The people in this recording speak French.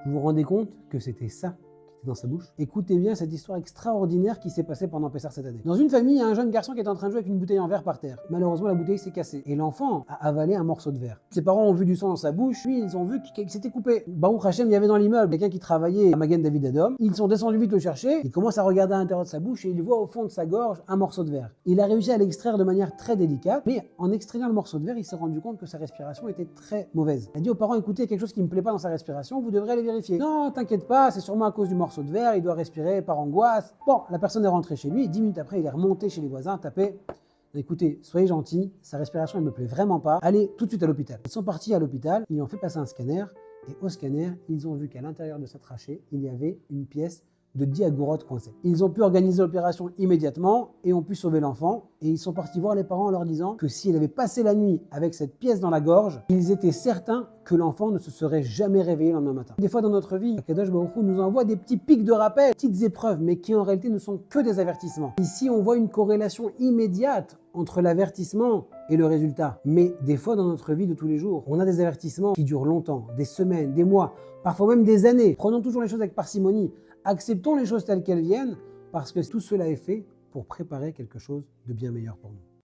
Vous vous rendez compte que c'était ça dans sa bouche? Écoutez bien cette histoire extraordinaire qui s'est passée pendant Pessah cette année. Dans une famille, il y a un jeune garçon qui est en train de jouer avec une bouteille en verre par terre. Malheureusement, la bouteille s'est cassée et l'enfant a avalé un morceau de verre. Ses parents ont vu du sang dans sa bouche, puis ils ont vu qu'il s'était coupé. Baruch Hashem, il y avait dans l'immeuble quelqu'un qui travaillait à Magen David Adom. Ils sont descendus vite le chercher, il commence à regarder à l'intérieur de sa bouche et il voit au fond de sa gorge un morceau de verre. Il a réussi à l'extraire de manière très délicate, mais en extrayant le morceau de verre, il s'est rendu compte que sa respiration était très mauvaise. Il a dit aux parents, écoutez, il y a quelque chose qui ne me plaît pas dans sa respiration, vous devrez aller vérifier. Non, t'inquiète pas, c'est sûrement à cause du morceau de verre, il doit respirer par angoisse. Bon, la personne est rentrée chez lui, 10 minutes après, il est remonté chez les voisins, tapé. Écoutez, soyez gentils, sa respiration elle me plaît vraiment pas, allez tout de suite à l'hôpital. Ils sont partis à l'hôpital, ils lui ont fait passer un scanner, et au scanner, ils ont vu qu'à l'intérieur de sa trachée, il y avait une pièce de 10 agourotes coincées. Ils ont pu organiser l'opération immédiatement et ont pu sauver l'enfant. Et ils sont partis voir les parents en leur disant que s'il avait passé la nuit avec cette pièce dans la gorge, ils étaient certains que l'enfant ne se serait jamais réveillé le lendemain matin. Des fois dans notre vie, Akadosh Baruch Hu nous envoie des petits pics de rappel, petites épreuves, mais qui en réalité ne sont que des avertissements. Ici, on voit une corrélation immédiate entre l'avertissement et le résultat. Mais des fois dans notre vie de tous les jours, on a des avertissements qui durent longtemps, des semaines, des mois, parfois même des années. Prenons toujours les choses avec parcimonie. Acceptons les choses telles qu'elles viennent parce que tout cela est fait pour préparer quelque chose de bien meilleur pour nous.